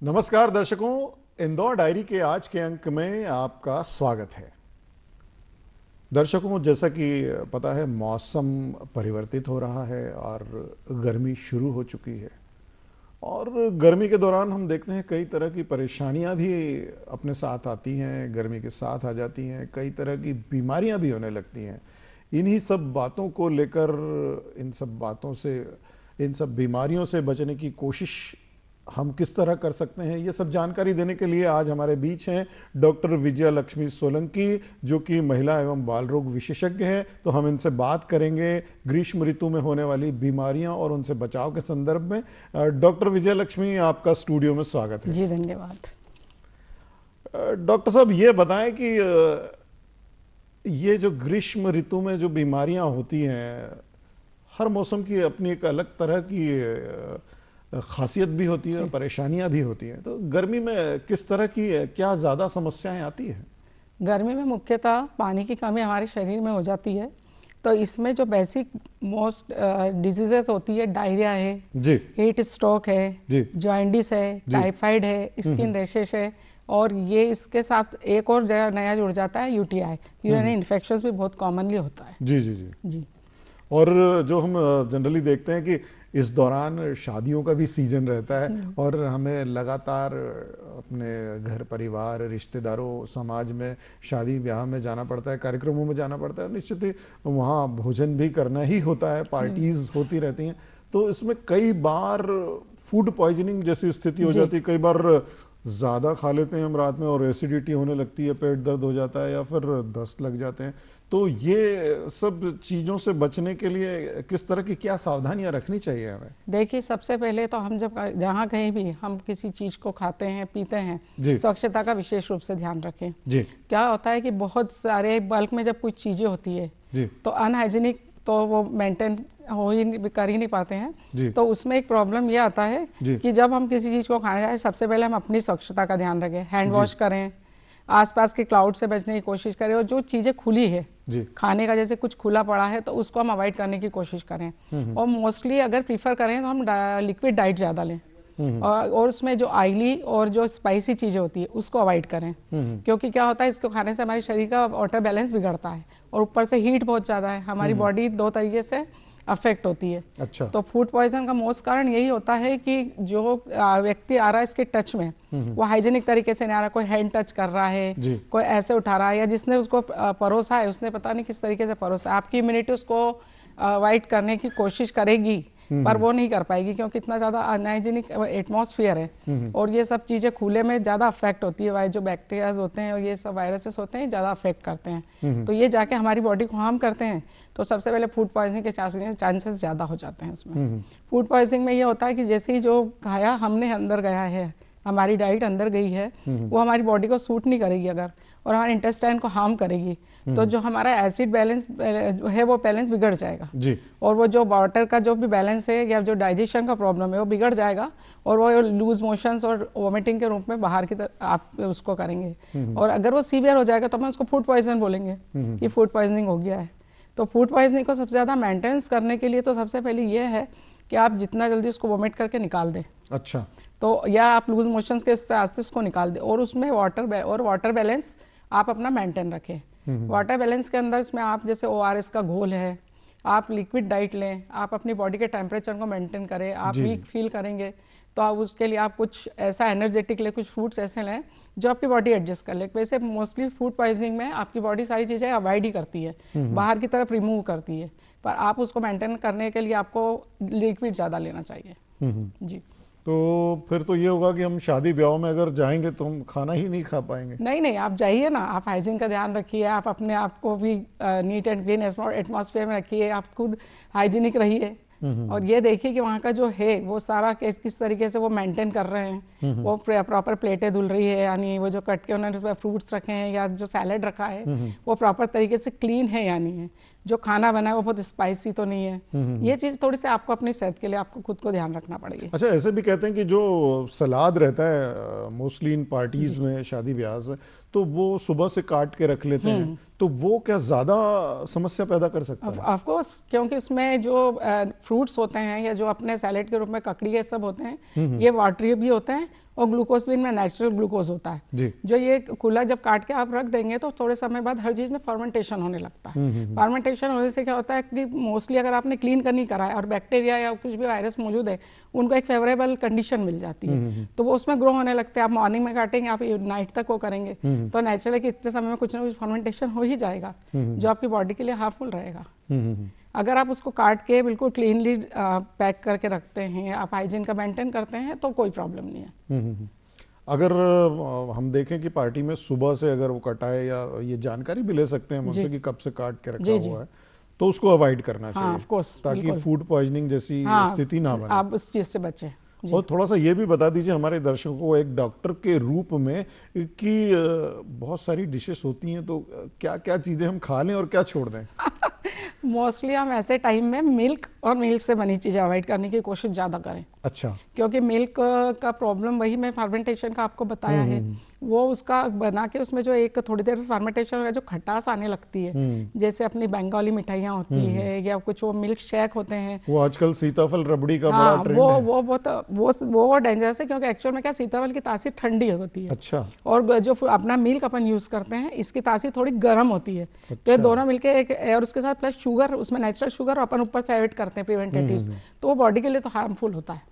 नमस्कार दर्शकों, इंदौर डायरी के आज के अंक में आपका स्वागत है। दर्शकों, जैसा कि पता है मौसम परिवर्तित हो रहा है और गर्मी शुरू हो चुकी है और गर्मी के दौरान हम देखते हैं कई तरह की परेशानियां भी अपने साथ आती हैं, गर्मी के साथ आ जाती हैं, कई तरह की बीमारियां भी होने लगती हैं। इन्हीं सब बातों को लेकर, इन सब बीमारियों से बचने की कोशिश हम किस तरह कर सकते हैं, ये सब जानकारी देने के लिए आज हमारे बीच हैं डॉक्टर विजया लक्ष्मी सोलंकी, जो कि महिला एवं बाल रोग विशेषज्ञ हैं। तो हम इनसे बात करेंगे ग्रीष्म ऋतु में होने वाली बीमारियां और उनसे बचाव के संदर्भ में। डॉक्टर विजया लक्ष्मी, आपका स्टूडियो में स्वागत है। जी धन्यवाद। डॉक्टर साहब, ये बताएं कि ये जो ग्रीष्म ऋतु में जो बीमारियां होती हैं, हर मौसम की अपनी एक अलग तरह की खासियत भी होती है, परेशानियां भी होती हैं। तो गर्मी में किस तरह की क्या ज़्यादा समस्याएं आती हैं? गर्मी में मुख्यतः पानी की कमी हमारे शरीर में हो जाती है। तो इसमें जो बेसिक मोस्ट डिजीजेस होती है, डायरिया है जी, हीट स्ट्रोक है जी, जॉइंडिस है, टाइफाइड है, स्किन रैशेस है, और ये इसके साथ एक और नया जुड़ जाता है यूटीआई, यूरिनरी इन्फेक्शंस भी बहुत कॉमनली होता है। जी जी जी जी। और जो हम जनरली देखते हैं कि इस दौरान शादियों का भी सीजन रहता है और हमें लगातार अपने घर परिवार, रिश्तेदारों, समाज में शादी ब्याह में जाना पड़ता है, कार्यक्रमों में जाना पड़ता है, निश्चित ही वहाँ भोजन भी करना ही होता है, पार्टीज होती रहती हैं। तो इसमें कई बार फूड पॉइजनिंग जैसी स्थिति हो जाती है, कई बार ज़्यादा खा लेते हैं हम रात में और एसिडिटी होने लगती है, पेट दर्द हो जाता है या फिर दस्त लग जाते हैं। तो ये सब चीज़ों से बचने के लिए किस तरह की क्या सावधानियां रखनी चाहिए हमें? देखिए, सबसे पहले तो हम जब जहाँ कहीं भी हम किसी चीज़ को खाते हैं, पीते हैं, स्वच्छता का विशेष रूप से ध्यान रखें जी। क्या होता है कि बहुत सारे बल्क में जब कुछ चीज़ें होती है जी, तो अनहाइजीनिक तो वो मेंटेन कर ही नहीं पाते हैं। तो उसमें एक प्रॉब्लम ये आता है कि जब हम किसी चीज़ को खाने जाए, सबसे पहले हम अपनी स्वच्छता का ध्यान रखें, हैंड वॉश करें, आसपास के क्लाउड से बचने की कोशिश करें, और जो चीज़ें खुली है खाने का, जैसे कुछ खुला पड़ा है तो उसको हम अवॉइड करने की कोशिश करें। और मोस्टली अगर प्रीफर करें तो हम लिक्विड डाइट ज़्यादा लें, और उसमें जो ऑयली और जो स्पाइसी चीज़ें होती है उसको अवॉइड करें, क्योंकि क्या होता है, इसको खाने से हमारे शरीर का वाटर बैलेंस बिगड़ता है और ऊपर से हीट बहुत ज़्यादा है, हमारी बॉडी दो तरीके से अफेक्ट होती है। अच्छा। तो फूड पॉइजन का मोस्ट कारण यही होता है कि जो व्यक्ति आ रहा है इसके टच में, वो हाइजीनिक तरीके से नहीं आ रहा, कोई हैंड टच कर रहा है, कोई ऐसे उठा रहा है, या जिसने उसको परोसा है उसने पता नहीं किस तरीके से परोसा। आपकी इम्यूनिटी उसको अवॉइड करने की कोशिश करेगी पर वो नहीं कर पाएगी, क्योंकि इतना ज़्यादा अनहाइजीनिक एटमॉस्फेयर है और ये सब चीज़ें खुले में ज़्यादा अफेक्ट होती है। जो बैक्टीरियाज होते हैं और ये सब वायरसेस होते हैं ज़्यादा अफेक्ट करते हैं, तो ये जाके हमारी बॉडी को हार्म करते हैं। तो सबसे पहले फूड पॉइजनिंग के चांसेस ज़्यादा हो जाते हैं इसमें। फूड पॉइजनिंग में ये होता है कि जैसे ही जो खाया हमने अंदर गया है, हमारी डाइट अंदर गई है, वो हमारी बॉडी को सूट नहीं करेगी अगर, और हमारे इंटेस्टाइन को हार्म करेगी, तो जो हमारा एसिड बैलेंस है वो बैलेंस बिगड़ जाएगा जी। और वो जो वाटर का जो भी बैलेंस है या जो डाइजेशन का प्रॉब्लम है वो बिगड़ जाएगा, और वो लूज मोशंस और वोमिटिंग के रूप में बाहर की तरफ आप उसको करेंगे। और अगर वो सीवियर हो जाएगा तो हम उसको फूड पॉइजन बोलेंगे कि फूड पॉइजनिंग हो गया है। तो फूड पॉइजनिंग को सबसे ज़्यादा मेंटेनेंस करने के लिए तो सबसे पहले ये है कि आप जितना जल्दी उसको वोमिट करके निकाल दें। अच्छा। तो या आप लूज मोशंस के साथ उसको निकाल दें, और उसमें वाटर बैलेंस आप अपना मेंटेन रखें। वाटर बैलेंस के अंदर इसमें आप जैसे ORS का घोल है, आप लिक्विड डाइट लें, आप अपनी बॉडी के टेम्परेचर को मेंटेन करें। आप वीक फील करेंगे तो आप उसके लिए आप कुछ ऐसा एनर्जेटिक लें, कुछ फ्रूट्स ऐसे लें जो आपकी बॉडी एडजस्ट कर ले। वैसे मोस्टली फूड पॉइजनिंग में आपकी बॉडी सारी चीज़ें अवॉइड ही करती है, बाहर की तरफ रिमूव करती है, पर आप उसको मेंटेन करने के लिए आपको लिक्विड ज़्यादा लेना चाहिए जी। तो फिर तो ये होगा कि हम शादी ब्याह में अगर जाएंगे तो हम खाना ही नहीं खा पाएंगे। नहीं, आप जाइए ना, आप हाइजीन का ध्यान रखिए, आप अपने आप को भी नीट एंड क्लीन एटमॉस्फेयर में रखिए, आप खुद हाइजीनिक रहिए, और ये देखिए कि वहाँ का जो है वो सारा किस तरीके से वो मेंटेन कर रहे हैं, वो प्रॉपर प्लेटें धुल रही है, यानी वो जो कट के उन्होंने फ्रूट्स रखे हैं या जो सैलेड रखा है वो प्रॉपर तरीके से क्लीन है या नहीं है, जो खाना बना है वो बहुत स्पाइसी तो नहीं है। ये चीज़ थोड़ी सी आपको अपनी सेहत के लिए आपको खुद को ध्यान रखना पड़ेगी। अच्छा, ऐसे भी कहते हैं कि जो सलाद रहता है मोस्टली इन पार्टीज में, शादी ब्याह में, तो वो सुबह से काट के रख लेते हैं, तो वो क्या ज़्यादा समस्या पैदा कर सकता है? ऑफ कोर्स, क्योंकि उसमें जो फ्रूट्स होते हैं या जो अपने सैलेड के रूप में ककड़ी ये सब होते हैं, ये वाटरी भी होते हैं और ग्लूकोज भी इनमें नेचुरल ग्लूकोज होता है जो ये खुला जब काट के आप रख देंगे तो थोड़े समय बाद हर चीज में फर्मेंटेशन होने लगता है। फर्मेंटेशन होने से क्या होता है कि मोस्टली अगर आपने क्लीन करनी करा है और बैक्टीरिया या कुछ भी वायरस मौजूद है उनको एक फेवरेबल कंडीशन मिल जाती है तो वो उसमें ग्रो होने लगते हैं। आप मॉर्निंग में काटेंगे, आप नाइट तक वो करेंगे तो नेचुरली इतने समय में कुछ ना कुछ फर्मेंटेशन हो ही जाएगा जो आपकी बॉडी के लिए हार्मफुल रहेगा। अगर आप उसको काट के बिल्कुल क्लीनली पैक करके रखते हैं, आप हाइजीन का मेंटेन करते हैं तो कोई प्रॉब्लम नहीं है। अगर हम देखें कि पार्टी में सुबह से अगर वो कटाए या ये जानकारी भी ले सकते हैं मुझसे कि कब से काट के रखा हुआ है तो उसको अवॉइड करना चाहिए ताकि फूड पॉइजनिंग जैसी स्थिति ना बने, आप उस चीज से बचें। और थोड़ा सा ये भी बता दीजिए हमारे दर्शकों को एक डॉक्टर के रूप में कि बहुत सारी डिशेस होती हैं तो क्या क्या चीजें हम खा लें और क्या छोड़ दें? मोस्टली हम ऐसे टाइम में मिल्क और मिल्क से बनी चीजें अवॉइड करने की कोशिश ज्यादा करें। अच्छा। क्योंकि मिल्क का प्रॉब्लम वही मैं फर्मेंटेशन का आपको बताया है, वो उसका बना के उसमें जो एक थोड़ी देर फर्मेंटेशन होगा जो खटास आने लगती है जैसे अपनी बंगाली मिठाइयाँ होती है या कुछ वो मिल्क शेक होते हैं, वो आजकल सीताफल रबड़ी का बड़ा ट्रेंड है। वो डेंजरस है क्योंकि एक्चुअल में क्या सीताफल की तासीर ठंडी होती है। अच्छा। और जो अपना मिल्क अपन यूज करते हैं इसकी तासीर थोड़ी गर्म होती है। तो ये दोनों मिलके एक और उसके साथ प्लस शुगर, उसमें नेचुरल शुगर अपन ऊपर से ऐड करते हैं प्रिवेंटेटिव्स, तो वो बॉडी के लिए तो हार्मफुल होता है।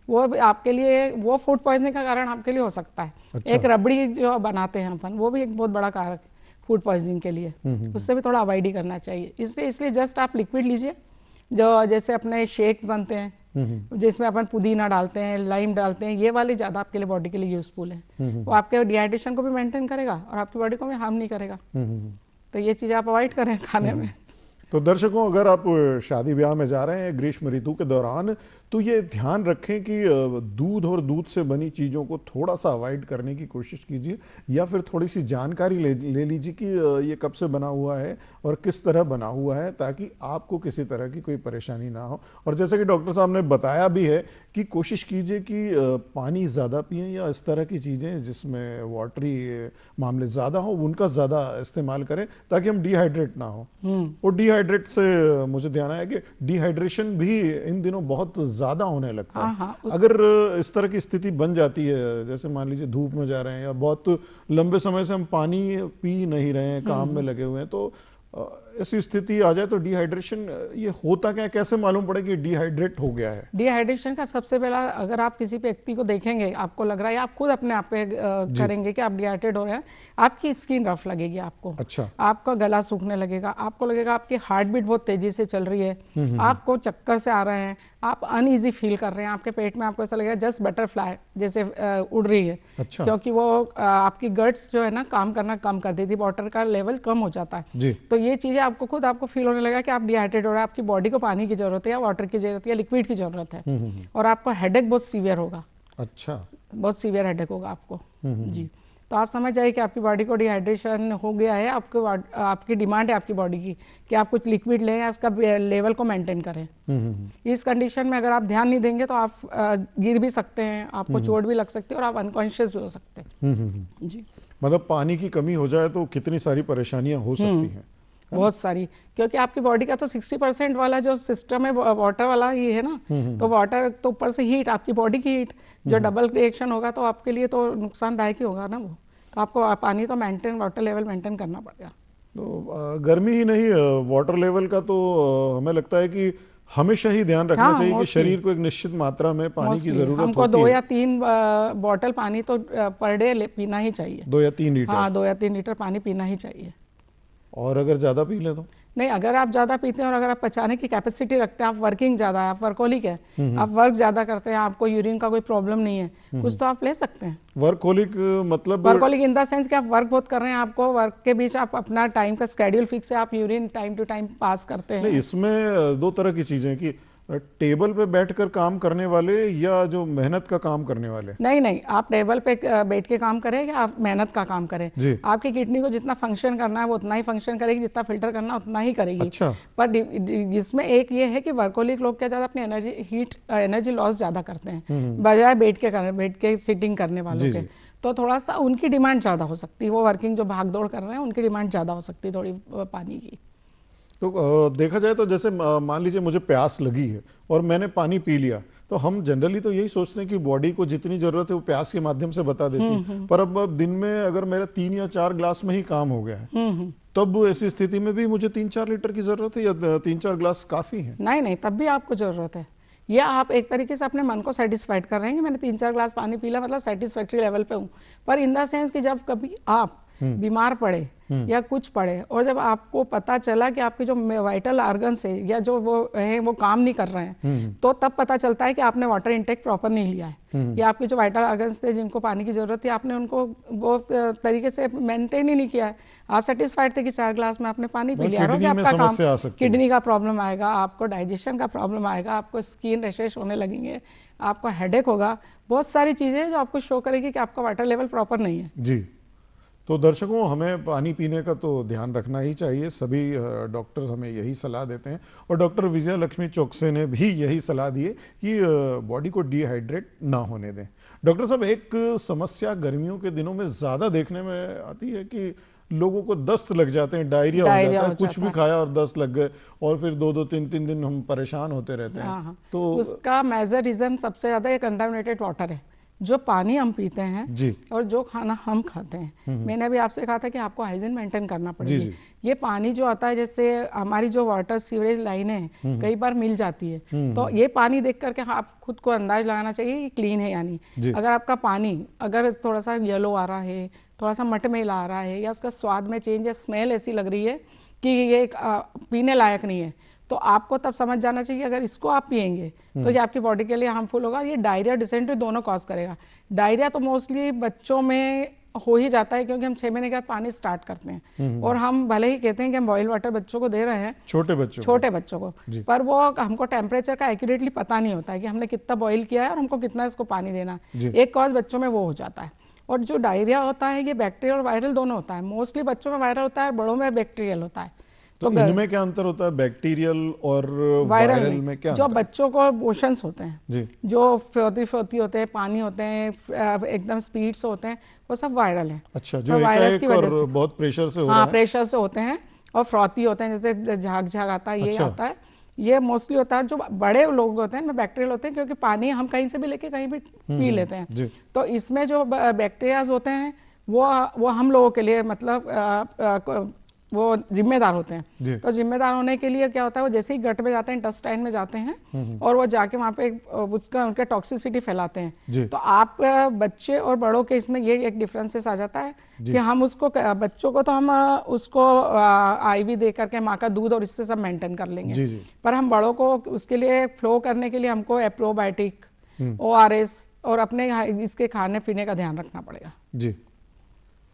वो आपके लिए वो फूड पॉइजनिंग का कारण आपके लिए हो सकता है। अच्छा। एक रबड़ी जो बनाते हैं अपन वो भी एक बहुत बड़ा कारक है फूड पॉइजनिंग के लिए, उससे भी थोड़ा अवॉइड ही करना चाहिए। इसलिए जस्ट आप लिक्विड लीजिए जो जैसे अपने शेक्स बनते हैं जिसमें अपन पुदीना डालते हैं, लाइम डालते हैं, ये वाली ज्यादा आपके लिए बॉडी के लिए यूजफुल है। वो आपके डिहाइड्रेशन को भी मेंटेन करेगा और आपकी बॉडी को भी हार्म नहीं करेगा। तो ये चीजें आप अवॉइड करें खाने में। तो दर्शकों अगर आप शादी ब्याह में जा रहे हैं ग्रीष्म ऋतु के दौरान तो ये ध्यान रखें कि दूध और दूध से बनी चीज़ों को थोड़ा सा अवॉइड करने की कोशिश कीजिए या फिर थोड़ी सी जानकारी ले लीजिए कि ये कब से बना हुआ है और किस तरह बना हुआ है ताकि आपको किसी तरह की कोई परेशानी ना हो। और जैसे कि डॉक्टर साहब ने बताया भी है कि कोशिश कीजिए कि पानी ज़्यादा पिएं या इस तरह की चीज़ें जिसमें वाटरी मामले ज़्यादा हो उनका ज़्यादा इस्तेमाल करें ताकि हम डिहाइड्रेट ना हो। और डिहाइड्रेट से मुझे ध्यान आया कि डिहाइड्रेशन भी इन दिनों बहुत ज्यादा होने लगता है। अगर इस तरह की स्थिति बन जाती है जैसे मान लीजिए धूप में जा रहे हैं या बहुत लंबे समय से हम पानी पी नहीं रहे हैं, काम में लगे हुए हैं, तो ऐसी स्थिति आ जाए तो डिहाइड्रेशन ये होता क्या, कैसे मालूम पड़े कि डिहाइड्रेट हो गया है? डिहाइड्रेशन का सबसे पहला अगर आप किसी व्यक्ति को देखेंगे आपको लग रहा है, आप खुद अपने आप पे करेंगे कि आप डिहाइड्रेट हो रहे हैं, आपकी स्किन रफ लगेगी आपको। अच्छा। आपका गला सूखने लगेगा, आपको लगेगा आपकी हार्ट बीट बहुत तेजी से चल रही है, आपको चक्कर से आ रहे हैं, आप अनईजी फील कर रहे हैं, आपके पेट में आपको ऐसा लगेगा जस्ट बटरफ्लाई जैसे उड़ रही है। अच्छा। क्योंकि वो आपकी गट्स जो है ना काम करना कम कर देती, वाटर का लेवल कम हो जाता है। तो ये चीजें आपको खुद आपको फील होने लगा कि आप डिहाइड्रेट हो रहे हैं, आपकी बॉडी को पानी की जरूरत है या वाटर की जरूरत है या लिक्विड की जरूरत है, और आपको हेडेक बहुत सीवियर होगा। अच्छा। बहुत सीवियर हेडेक होगा आपको। जी। तो आप समझ जाइए कि आपकी बॉडी को डिहाइड्रेशन हो गया है, आपकी डिमांड है आपकी बॉडी की कि आप कुछ लिक्विड लें या इसका लेवल को मेंटेन करें। इस कंडीशन में अगर आप ध्यान नहीं देंगे तो आप गिर भी सकते हैं, आपको चोट भी लग सकती है और आप अनकॉन्शियस भी हो सकते हैं। जी। मतलब पानी की कमी हो जाए तो कितनी सारी परेशानियां हो सकती हैं। बहुत सारी, क्योंकि आपकी बॉडी का तो 60% वाला जो सिस्टम है वाटर वाला ही है ना, तो वाटर तो ऊपर से हीट, आपकी बॉडी की हीट जो डबल रिएक्शन होगा तो आपके लिए तो नुकसानदायक ही होगा ना वो। तो आपको पानी तो मेंटेन, वाटर लेवल मेंटेन करना पड़ेगा। तो गर्मी ही नहीं, वाटर लेवल का तो हमें लगता है कि हमेशा ही ध्यान रखना चाहिए कि शरीर को एक निश्चित मात्रा में पानी की जरूरत होती है। हमको 2 या 3 बॉटल पानी तो पर डे पीना ही चाहिए। 2 या 3 लीटर। हाँ, 2 या 3 लीटर पानी पीना ही चाहिए। और अगर ज्यादा पी ले तो नहीं, अगर आप ज्यादा पीते हैं और अगर आप पचाने की कैपेसिटी रखते हैं, आप वर्किंग ज्यादा है, आप वर्कोलिक है, आप वर्क ज्यादा करते हैं, आपको यूरिन का कोई प्रॉब्लम नहीं है, कुछ तो आप ले सकते हैं। वर्कोलिक मतलब वर्कोलिक इन द सेंस कि आप वर्क बहुत कर रहे हैं, आपको वर्क के बीच आप अपना टाइम का स्केड्यूल फिक्स है, आप urine time to time pass करते हैं। इसमें 2 तरह की चीजें कि टेबल पे बैठकर काम करने वाले या जो मेहनत का काम करने वाले। नहीं, आप टेबल पे बैठ के काम करें या आप मेहनत का काम करें, आपकी किडनी को जितना फंक्शन करना है वो उतना ही फंक्शन करेगी, जितना फिल्टर करना उतना ही करेगी। अच्छा। पर इसमें एक ये है कि वर्कोलिक लोग क्या ज्यादा अपनी एनर्जी लॉस ज्यादा करते हैं बजाय बैठ के सिटिंग करने वालों के। तो थोड़ा सा उनकी डिमांड ज्यादा हो सकती है, वो वर्किंग जो भाग दौड़ कर रहे हैं उनकी डिमांड ज्यादा हो सकती है थोड़ी पानी की। तो देखा जाए तो जैसे मान लीजिए मुझे प्यास लगी है और मैंने पानी पी लिया तो हम जनरली तो यही सोचते हैं कि बॉडी को जितनी जरूरत है वो प्यास के माध्यम से बता देती है, पर अब दिन में अगर मेरा 3 या 4 ग्लास में ही काम हो गया है, तब ऐसी स्थिति में भी मुझे 3-4 लीटर की जरूरत है या 3-4 ग्लास काफी है? नहीं, तब भी आपको जरूरत है। ये आप एक तरीके से अपने मन को सेटिस्फाइड कर रहे हैं कि मैंने 3-4 ग्लास पानी पी लिया, मतलब सेटिस्फैक्ट्री लेवल पे हूँ। पर इन द सेंस कि जब कभी आप बीमार पड़े या कुछ पड़े और जब आपको पता चला कि आपके जो वाइटल ऑर्गन्स है या जो वो है वो काम नहीं कर रहे हैं, तो तब पता चलता है कि आपने वाटर इंटेक प्रॉपर नहीं लिया है, या आपके जो वाइटल ऑर्गन्स थे जिनको पानी की जरूरत थी आपने उनको वो तरीके से मेंटेन ही नहीं किया है। आप सेटिस्फाइड थे कि 4 ग्लास में आपने पानी पी लिया, आपका काम किडनी का प्रॉब्लम आएगा, आपको डाइजेशन का प्रॉब्लम आएगा, आपको स्किन रैशेस होने लगेंगे, आपको हेडेक होगा, बहुत सारी चीजें जो आपको शो करेगी कि आपका वाटर लेवल प्रॉपर नहीं है। जी, तो दर्शकों, हमें पानी पीने का तो ध्यान रखना ही चाहिए, सभी डॉक्टर्स हमें यही सलाह देते हैं, और डॉक्टर विजया लक्ष्मी चौकसे ने भी यही सलाह दी है कि बॉडी को डिहाइड्रेट ना होने दें। डॉक्टर साहब, एक समस्या गर्मियों के दिनों में ज़्यादा देखने में आती है कि लोगों को दस्त लग जाते हैं, डायरिया हो जाता है, कुछ भी खाया और दस्त लग गए, और फिर 2-2, 3-3 दिन हम परेशान होते रहते हैं। हाँ। तो उसका मेजर रीजन सबसे ज्यादा ये कंटामिनेटेड वाटर है, जो पानी हम पीते हैं जी, और जो खाना हम खाते हैं। मैंने अभी आपसे कहा था कि आपको हाइजीन मेंटेन करना पड़ेगी। ये पानी जो आता है, जैसे हमारी जो वाटर सीवरेज लाइनें हैं कई बार मिल जाती है, तो ये पानी देख करके आप खुद को अंदाज लगाना चाहिए कि क्लीन है या नहीं। अगर आपका पानी अगर थोड़ा सा येलो आ रहा है, थोड़ा सा मटमेल आ रहा है, या उसका स्वाद में चेंज या स्मेल ऐसी लग रही है कि ये पीने लायक नहीं है, तो आपको तब समझ जाना चाहिए अगर इसको आप पिएंगे तो ये आपकी बॉडी के लिए हार्मफुल होगा। ये डायरिया, डिसेंट्री दोनों कॉज करेगा। डायरिया तो मोस्टली बच्चों में हो ही जाता है, क्योंकि हम 6 महीने के बाद पानी स्टार्ट करते हैं, और हम भले ही कहते हैं कि हम बॉइल वाटर बच्चों को दे रहे हैं, छोटे बच्चों को, पर वो हमको टेम्परेचर का एक्यूरेटली पता नहीं होता है कि हमने कितना बॉइल किया है और हमको कितना इसको पानी देना। एक कॉज बच्चों में वो हो जाता है। और जो डायरिया होता है ये बैक्टीरियल और वायरल दोनों होता है। मोस्टली बच्चों में वायरल होता है, बड़ों में बैक्टीरियल होता है। तो इनमें क्या अंतर होता है, बैक्टीरियल और वायरल में क्या? जो बच्चों को मोशंस होते हैं जी, जो फ्योती होते हैं, पानी होते हैं, एकदम स्पीड से होते हैं, वो सब वायरल है। अच्छा, जो वायरस की वजह से बहुत प्रेशर से हो रहा है। प्रेशर से होते हैं, और फ्रॉती होते हैं, जैसे झाग आता है, ये आता है, ये मोस्टली होता है। जो बड़े लोग होते हैं इनमें बैक्टीरियल होते हैं, क्योंकि पानी हम कहीं से भी लेके कहीं भी पी लेते हैं, तो इसमें जो बैक्टीरियाज होते हैं वो हम लोगों के लिए मतलब वो जिम्मेदार होते हैं। तो जिम्मेदार होने के लिए क्या होता है, वो जैसे ही गट में जाते हैं, इंटेस्टाइन में जाते हैं, और वो जाके वहाँ पे उनके टॉक्सिसिटी फैलाते हैं। तो आप बच्चे और बड़ों के इसमें ये एक डिफरेंसेस आ जाता है कि हम उसको, बच्चों को तो हम उसको IV दे करके माँ का दूध और इससे सब मेंटेन कर लेंगे, पर हम बड़ों को उसके लिए फ्लो करने के लिए हमको एप्रोबायोटिक, ORS और अपने इसके खाने पीने का ध्यान रखना पड़ेगा जी।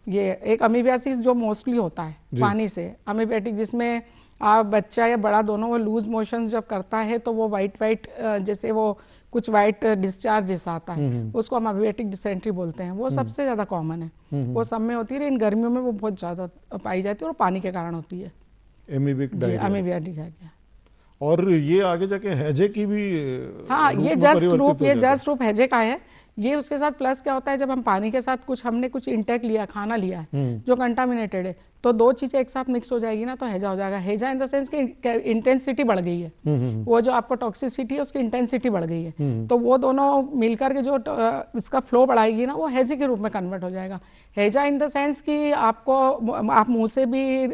ये एक अमीबियासिस जो मोस्टली होता है पानी से, अमीबियाटिक, जिसमें आप बच्चा या बड़ा दोनों वो लूज मोशंस जब करता है तो वो वाइट जैसे वो कुछ वाइट डिस्चार्ज जैसा आता है, उसको हम अमीबियाटिक डिसेंट्री बोलते हैं। वो सबसे ज्यादा कॉमन है, वो सब में होती है, इन गर्मियों में वो बहुत ज्यादा पाई जाती है और पानी के कारण होती है अमीबियाटिक डायरिया। और ये आगे जाके हैजे की भी, हाँ, ये जस्ट रूप हैजे का है। ये उसके साथ प्लस क्या होता है, जब हम पानी के साथ हमने कुछ इंटेक लिया, खाना लिया है जो कंटामिनेटेड है, तो दो चीजें एक साथ मिक्स हो जाएगी ना, तो हैजा हो जाएगा। हैजा इन द सेंस कि इंटेंसिटी बढ़ गई है, वो जो आपको टॉक्सिसिटी है उसकी इंटेंसिटी बढ़ गई है, तो वो दोनों मिलकर के जो इसका फ्लो बढ़ाएगी ना, वो हैजे के रूप में कन्वर्ट हो जाएगा। हैजा इन द सेंस कि आपको, आप मुंह से भी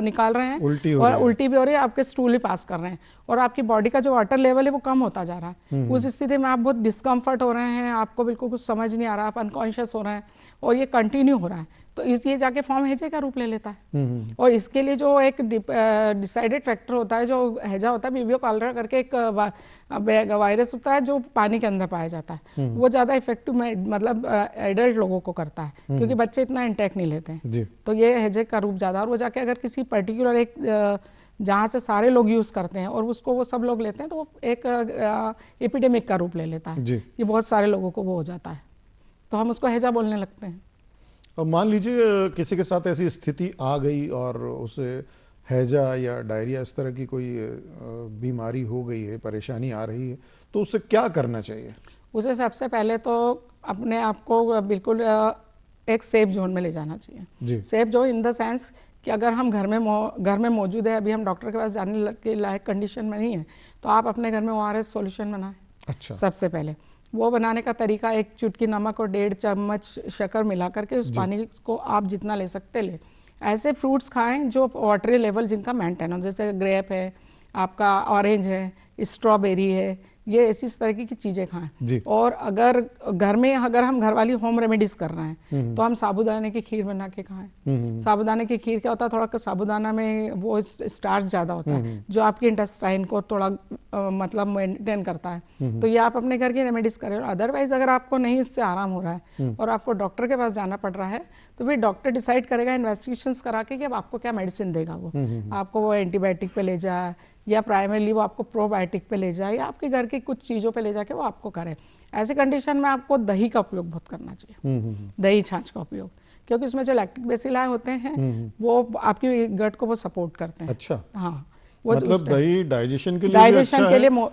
निकाल रहे हैं और उल्टी भी हो रही है, आपके स्टूल भी पास कर रहे हैं, और आपकी बॉडी का जो वाटर लेवल है वो कम होता जा रहा है। उस स्थिति में आप बहुत डिस्कम्फर्ट हो रहे हैं, आपको बिल्कुल कुछ समझ नहीं आ रहा, आप अनकॉन्शियस हो रहे हैं, और ये कंटिन्यू हो रहा है, तो ये जाके फॉर्म हैजे का रूप ले लेता है। और इसके लिए जो एक डिसाइडेड फैक्टर होता है, जो हैजा होता है, विब्रियो कॉलरा करके एक वायरस होता है जो पानी के अंदर पाया जाता है, वो ज्यादा इफेक्टिव मतलब एडल्ट लोगों को करता है, क्योंकि बच्चे इतना इंटेक नहीं लेते हैं, तो ये हैजे का रूप ज्यादा। और वो जाके अगर किसी पर्टिकुलर एक जहाँ से सारे लोग यूज करते हैं और उसको वो सब लोग लेते हैं, तो वो एक एपिडेमिक का रूप ले लेता है, ये बहुत सारे लोगों को वो हो जाता है, तो हम उसको हैजा बोलने लगते हैं। अब मान लीजिए किसी के साथ ऐसी स्थिति आ गई और उसे हैजा या डायरिया इस तरह की कोई बीमारी हो गई है, परेशानी आ रही है, तो उसे क्या करना चाहिए? उसे सबसे पहले तो अपने आप को बिल्कुल एक सेफ जोन में ले जाना चाहिए। Safe zone in the sense कि अगर हम घर में मौजूद है, अभी हम डॉक्टर के पास जाने के लायक कंडीशन में नहीं है, तो आप अपने घर में ORS सॉल्यूशन बनाएं, अच्छा। सबसे पहले वो बनाने का तरीका, 1 चुटकी नमक और 1.5 चम्मच शक्कर मिला करके उस पानी को आप जितना ले सकते ले। ऐसे फ्रूट्स खाएं जो वाटरी लेवल जिनका मेंटेन हो, जैसे ग्रेप है, आपका ऑरेंज है, स्ट्रॉबेरी है, ये ऐसी तरह की चीज़ें खाएं। और अगर घर में अगर हम घर वाली होम रेमेडीज कर रहे हैं तो हम साबूदाने की खीर बना के खाएं। साबूदाने की खीर क्या होता है, थोड़ा साबूदाना में वो स्टार्च ज़्यादा होता है जो आपकी इंटेस्टाइन को थोड़ा मतलब मेंटेन करता है। तो ये आप अपने घर की रेमेडीज करें। अदरवाइज अगर आपको नहीं इससे आराम हो रहा है और आपको डॉक्टर के पास जाना पड़ रहा है तो फिर डॉक्टर डिसाइड करेगा इन्वेस्टिगेशंस करा के कि अब आपको क्या मेडिसिन देगा। वो आपको वो एंटीबायोटिक पे ले जाए या प्राइमरीली वो आपको प्रोबायोटिक पे ले जाए या आपके घर की कुछ चीज़ों पे ले जाके वो आपको करे। ऐसी कंडीशन में आपको दही का उपयोग बहुत करना चाहिए, दही छाछ का उपयोग, क्योंकि उसमें जो लैक्टिक बेसिलाई होते हैं वो आपकी गट को वो सपोर्ट करते हैं। अच्छा। हाँ, वो मतलब दही डाइजेशन के लिए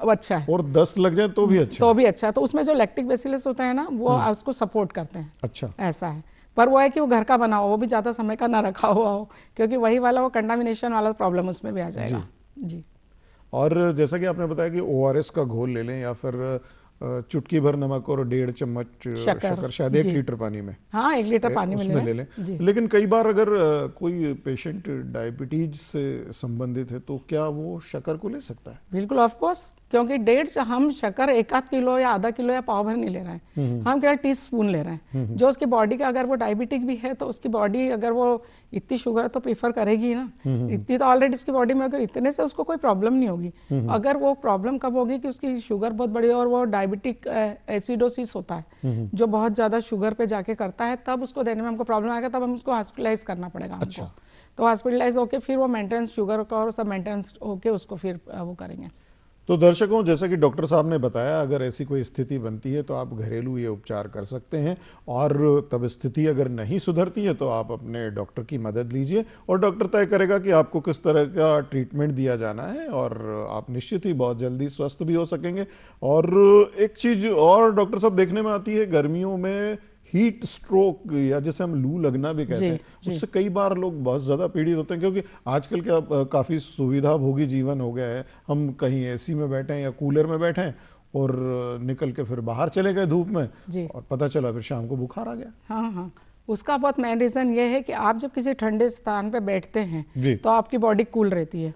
अच्छा है और दस्त लग जाए तो भी अच्छा तो उसमें जो लैक्टिक बेसिलस होता है ना वो उसको सपोर्ट करते हैं। अच्छा, ऐसा है। पर वो है कि वो घर का बना हो, वो भी ज़्यादा समय का ना रखा हुआ हो, क्योंकि वही वाला वो कंटामिनेशन वाला प्रॉब्लम उसमें भी आ जाएगा। जी। और जैसा कि आपने बताया कि ORS का घोल ले लें या फिर चुटकी भर नमक और 1.5 चम्मच शक्कर शायद 1 लीटर पानी में, हाँ 1 लीटर पानी में ले लें। लेकिन कई बार अगर कोई पेशेंट डायबिटीज से संबंधित है तो क्या वो शक्कर को ले सकता है? बिल्कुल, ऑफ कोर्स, क्योंकि हम शक्कर 1-8 किलो या आधा किलो या पाव भर नहीं ले रहे हैं, हम केवल टीस्पून ले रहे हैं। जो उसकी बॉडी का, अगर वो डायबिटिक भी है तो उसकी बॉडी अगर वो इतनी शुगर तो प्रीफर करेगी ना, इतनी तो ऑलरेडी उसकी बॉडी में, अगर इतने से उसको कोई प्रॉब्लम नहीं होगी। अगर वो प्रॉब्लम कब होगी कि उसकी शुगर बहुत बड़ी और वो डायबिटिक एसिडोसिस होता है जो बहुत ज्यादा शुगर पे जाके करता है, तब उसको देने में हमको प्रॉब्लम आएगा, तब हम उसको हॉस्पिटलाइज करना पड़ेगा हमको। अच्छा। तो हॉस्पिटलाइज होके फिर वो मेंटेनेंस शुगर का और सब मेंटेनेंस होके उसको फिर वो करेंगे। तो दर्शकों, जैसा कि डॉक्टर साहब ने बताया, अगर ऐसी कोई स्थिति बनती है तो आप घरेलू ये उपचार कर सकते हैं और तब स्थिति अगर नहीं सुधरती है तो आप अपने डॉक्टर की मदद लीजिए और डॉक्टर तय करेगा कि आपको किस तरह का ट्रीटमेंट दिया जाना है और आप निश्चित ही बहुत जल्दी स्वस्थ भी हो सकेंगे। और एक चीज़ और डॉक्टर साहब देखने में आती है, गर्मियों में हीट स्ट्रोक या जैसे हम लू लगना भी कहते हैं, उससे कई बार लोग बहुत ज़्यादा पीड़ित होते हैं, क्योंकि आजकल क्या काफ़ी सुविधा भोगी जीवन हो गया है। हम कहीं एसी में बैठे हैं या कूलर में बैठे हैं और निकल के फिर बाहर चले गए धूप में और पता चला फिर शाम को बुखार आ गया। हाँ हाँ, उसका बहुत मेन रीज़न ये है कि आप जब किसी ठंडे स्थान पे बैठते हैं तो आपकी बॉडी कूल रहती है,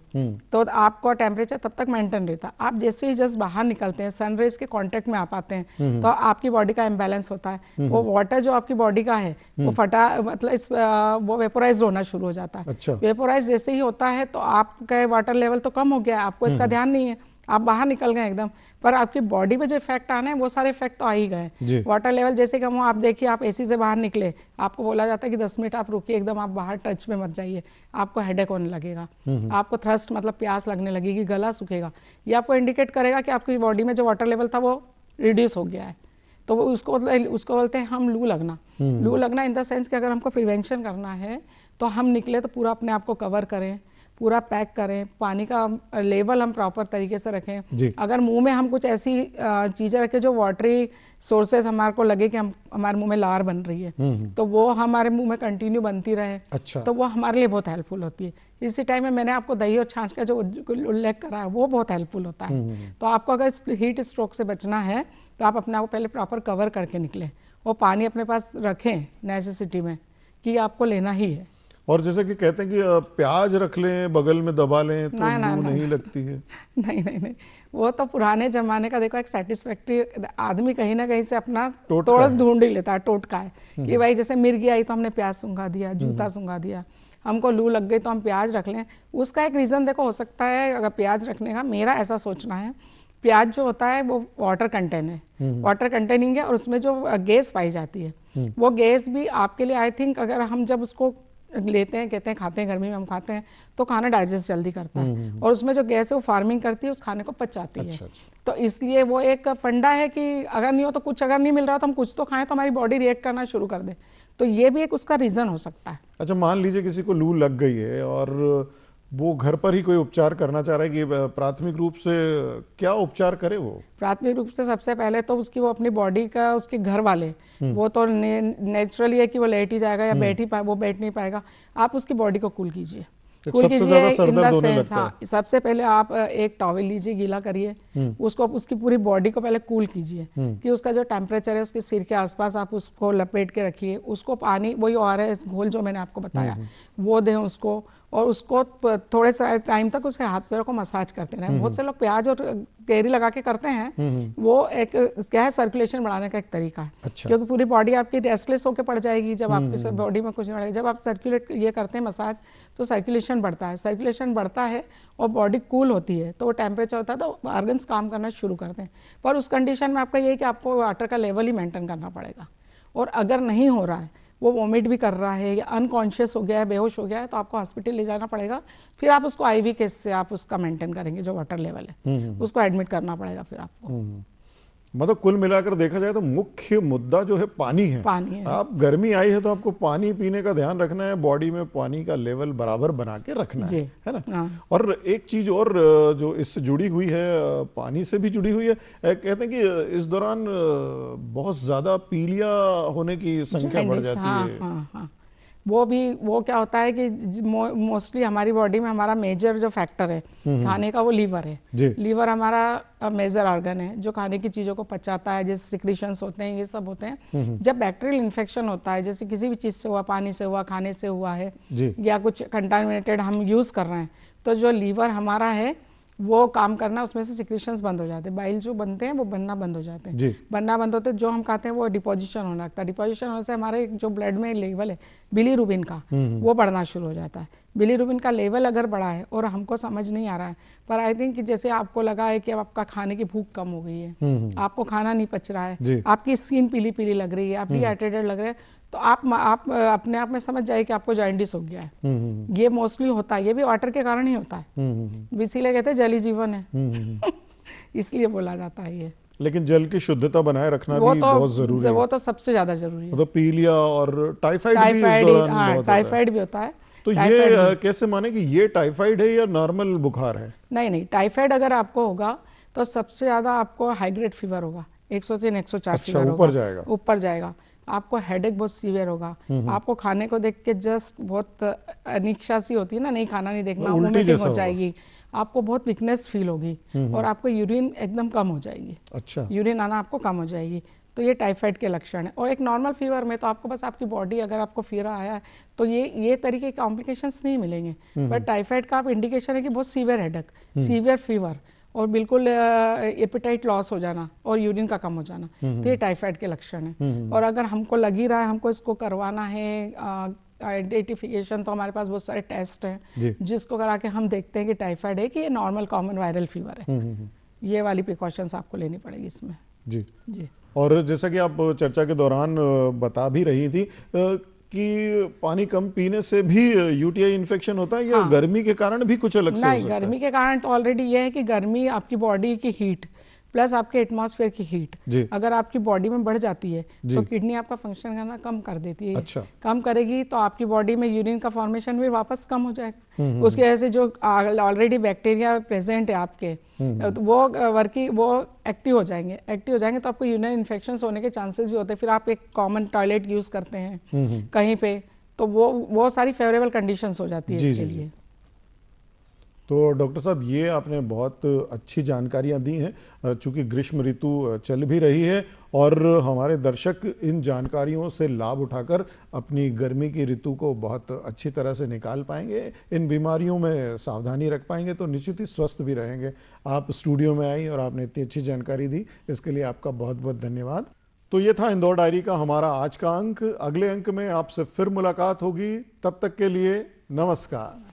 तो आपका टेम्परेचर तब तक मेंटेन रहता है। आप जैसे ही जस्ट बाहर निकलते हैं, सनरेज के कांटेक्ट में आप आते हैं तो आपकी बॉडी का इम्बैलेंस होता है। वो वाटर जो आपकी बॉडी का है वो मतलब वो वेपोराइज होना शुरू हो जाता है। अच्छा। वेपोराइज जैसे ही होता है तो आपका वाटर लेवल तो कम हो गया है, आपको इसका ध्यान नहीं है, आप बाहर निकल गए एकदम, पर आपकी बॉडी में जो इफेक्ट आने हैं वो सारे इफेक्ट तो आ ही गए। वाटर लेवल जैसे कम हो, आप देखिए आप एसी से बाहर निकले, आपको बोला जाता है कि 10 मिनट आप रुकिए, एकदम आप बाहर टच में मत जाइए, आपको हेडेक होने लगेगा, आपको थ्रस्ट मतलब प्यास लगने लगेगी, गला सूखेगा। ये आपको इंडिकेट करेगा कि आपकी बॉडी में जो वाटर लेवल था वो रिड्यूस हो गया है। तो उसको बोलते हैं हम लू लगना। लू लगना इन द सेंस कि अगर हमको प्रिवेंशन करना है तो हम निकले तो पूरा अपने आप को कवर करें, पूरा पैक करें, पानी का लेवल हम प्रॉपर तरीके से रखें। अगर मुंह में हम कुछ ऐसी चीज़ें रखें जो वाटरी सोर्सेज हमारे को लगे कि हमारे मुंह में लार बन रही है तो वो हमारे मुंह में कंटिन्यू बनती रहे। अच्छा। तो वो हमारे लिए बहुत हेल्पफुल होती है। इसी टाइम में मैंने आपको दही और छाछ का जो उल्लेख करा है वो बहुत हेल्पफुल होता है। तो आपको अगर हीट स्ट्रोक से बचना है तो आप अपने आप को पहले प्रॉपर कवर करके निकलें, वो पानी अपने पास रखें नेसेसिटी में कि आपको लेना ही है। और जैसे कि कहते हैं कि प्याज रख लें, बगल में दबा लें तो लू नहीं लगती है। नहीं, वो तो पुराने जमाने का देखो एक सेटिस्फैक्ट्री, आदमी कहीं ना कहीं से अपना तोड़ ढूंढ ही लेता है, टोटका है कि भाई जैसे मिर्गी आई तो हमने प्याज सूंघा दिया, जूता सूंघा दिया, हमको लू लग गई तो हम प्याज रख लें। उसका एक रीज़न देखो हो सकता है अगर प्याज रखने का, मेरा ऐसा सोचना है, प्याज जो होता है वो वाटर कंटेन है, वाटर कंटेनिंग है और उसमें जो गैस पाई जाती है वो गैस भी आपके लिए आई थिंक अगर हम जब उसको लेते हैं, कहते हैं खाते हैं, गर्मी में हम खाते हैं तो खाना डाइजेस्ट जल्दी करता है और उसमें जो गैस है वो फार्मिंग करती है, उस खाने को पचाती है। तो इसलिए वो एक फंडा है कि अगर नहीं हो तो कुछ, अगर नहीं मिल रहा तो हम कुछ तो खाएं तो हमारी बॉडी रिएक्ट करना शुरू कर दे। तो ये भी एक उसका रीज़न हो सकता है। अच्छा, मान लीजिए किसी को लू लग गई है और वो घर पर ही कोई उपचार करना चाह रहा है, कि प्राथमिक रूप से क्या उपचार करे वो? प्राथमिक रूप से सबसे पहले तो उसकी वो अपनी बॉडी का, उसके घर वाले वो तो नेचुरली है कि वो लेट ही जाएगा या वो बैठ नहीं पाएगा, आप उसकी बॉडी को कूल कीजिए। सबसे ज्यादा सर दर्द होने लगता है। हाँ, सबसे पहले आप एक टॉवल लीजिए, गीला करिए, उसको उसकी पूरी बॉडी को पहले कूल कीजिए कि उसका जो टेम्परेचर है उसके सिर के आसपास आप उसको लपेट के रखिए। उसको पानी, वही ORS घोल जो मैंने आपको बताया वो दें उसको, और उसको थोड़े से टाइम तक उसके हाथ पैरों को मसाज करते रहें। बहुत से लोग प्याज और कैरी लगा के करते हैं, वो एक क्या है, सर्कुलेशन बढ़ाने का एक तरीका है। अच्छा। क्योंकि पूरी बॉडी आपकी रेस्टलेस होकर पड़ जाएगी जब आपकी बॉडी में कुछ नहीं बढ़ेगा। जब आप सर्कुलेट ये करते हैं मसाज तो सर्कुलेशन बढ़ता है, सर्कुलेशन बढ़ता है और बॉडी कूल होती है, तो वो टेम्परेचर होता है तो ऑर्गन्स काम करना शुरू करते हैं। पर उस कंडीशन में आपका ये है कि आपको वाटर का लेवल ही मेंटेन करना पड़ेगा। और अगर नहीं हो रहा है, वो वोमिट भी कर रहा है या अनकॉन्शियस हो गया है, बेहोश हो गया है, तो आपको हॉस्पिटल ले जाना पड़ेगा। फिर आप उसको IV केस से आप उसका मेंटेन करेंगे, जो वाटर लेवल है उसको एडमिट करना पड़ेगा फिर आपको। मतलब कुल मिलाकर देखा जाए तो मुख्य मुद्दा जो है पानी है। पानी है। आप गर्मी आई है तो आपको पानी पीने का ध्यान रखना है, बॉडी में पानी का लेवल बराबर बना के रखना है ना। हाँ। और एक चीज और जो इससे जुड़ी हुई है, पानी से भी जुड़ी हुई है, कहते हैं कि इस दौरान बहुत ज्यादा पीलिया होने की संख्या बढ़ जाती है। हाँ। वो क्या होता है कि मोस्टली हमारी बॉडी में हमारा मेजर जो फैक्टर है खाने का, वो लीवर है। लीवर हमारा मेजर ऑर्गन है जो खाने की चीज़ों को पचाता है, जैसे सिक्रीशंस होते हैं, ये सब होते हैं। जब बैक्टीरियल इन्फेक्शन होता है, जैसे किसी भी चीज़ से हुआ, पानी से हुआ, खाने से हुआ है, या कुछ कंटामिनेटेड हम यूज़ कर रहे हैं, तो जो लीवर हमारा है वो काम करना, उसमें से सिक्रीशंस बंद हो जाते हैं, बाइल जो बनते हैं वो बनना बंद हो जाते हैं। बनना बंद होते हैं, जो हम खाते हैं वो डिपोजिशन होने लगता है। डिपोजिशन होने से हमारे जो ब्लड में लेवल है बिलीरुबिन का, वो बढ़ना शुरू हो जाता है। बिलीरुबिन का लेवल अगर बढ़ा है और हमको समझ नहीं आ रहा है, पर आई थिंक कि जैसे आपको लगा है कि अब आपका खाने की भूख कम हो गई है, आपको खाना नहीं पच रहा है, आपकी स्किन पीली पीली लग रही है, आप डिहाइड्रेटेड लग रहे हैं, तो आप अपने आप में समझ जाए कि आपको जॉन्डिस हो गया है। ये मोस्टली होता है, ये भी वाटर के कारण ही होता है। इसीलिए कहते हैं जल ही जीवन है। इसलिए बोला जाता है ये। लेकिन जल की शुद्धता बनाए रखना भी बहुत जरूरी है। वो तो सबसे ज्यादा जरूरी है। मतलब पीलिया और टाइफाइड भी होता है। तो ये कैसे माने कि ये टाइफाइड है या नॉर्मल बुखार है? नहीं, टाइफाइड अगर आपको होगा तो सबसे ज्यादा आपको हाई ग्रेड फीवर होगा, 103 104 फीवर होगा, ऊपर जाएगा। आपको हेडेक बहुत सीवियर होगा, आपको खाने को देख के जस्ट बहुत अनिच्छा सी होती है ना, नहीं खाना नहीं देखना, वोमिटिंग हो जाएगी, आपको बहुत वीकनेस फील होगी, और आपको यूरिन एकदम कम हो जाएगी। अच्छा। यूरिन आना आपको कम हो जाएगी, तो ये टाइफाइड के लक्षण है। और एक नॉर्मल फीवर में तो आपको बस आपकी बॉडी, अगर आपको फीवर आया है तो ये तरीके के कॉम्प्लिकेशंस नहीं मिलेंगे। बट टाइफाइड का आप इंडिकेशन है कि बहुत सीवियर हेडेक, सीवियर फीवर, और बिल्कुल एपेटाइट लॉस हो जाना और यूरिन का कम हो जाना, तो ये टाइफाइड के लक्षण है। और अगर हमको लग ही रहा है हमको इसको करवाना है आइडेंटिफिकेशन, तो हमारे पास बहुत सारे टेस्ट हैं जिसको करा के हम देखते हैं कि टाइफाइड है कि ये नॉर्मल कॉमन वायरल फीवर है। ये वाली प्रिकॉशंस आपको लेनी पड़ेगी इसमें। जी। और जैसा कि आप चर्चा के दौरान बता भी रही थी कि पानी कम पीने से भी UTI इन्फेक्शन होता है, या गर्मी के कारण भी कुछ अलग से हो सकता है? गर्मी के कारण तो ऑलरेडी ये है कि गर्मी आपकी बॉडी की हीट प्लस आपके एटमॉस्फेयर की हीट अगर आपकी बॉडी में बढ़ जाती है तो किडनी आपका फंक्शन करना कम कर देती है। अच्छा। कम करेगी तो आपकी बॉडी में यूरिन का फॉर्मेशन भी वापस कम हो जाएगा। उसकी वजह से जो ऑलरेडी बैक्टीरिया प्रेजेंट है आपके, तो वो एक्टिव हो जाएंगे तो आपको यूरिनरी इन्फेक्शंस होने के चांसेस भी होते हैं। फिर आप एक कॉमन टॉयलेट यूज करते हैं कहीं पे, तो वो सारी फेवरेबल कंडीशंस हो जाती है इसके लिए। तो डॉक्टर साहब, ये आपने बहुत अच्छी जानकारियां दी हैं। चूंकि ग्रीष्म ऋतु चल भी रही है और हमारे दर्शक इन जानकारियों से लाभ उठाकर अपनी गर्मी की ऋतु को बहुत अच्छी तरह से निकाल पाएंगे, इन बीमारियों में सावधानी रख पाएंगे, तो निश्चित ही स्वस्थ भी रहेंगे। आप स्टूडियो में आई और आपने इतनी अच्छी जानकारी दी, इसके लिए आपका बहुत बहुत धन्यवाद। तो ये था इंदौर डायरी का हमारा आज का अंक। अगले अंक में आपसे फिर मुलाकात होगी, तब तक के लिए नमस्कार।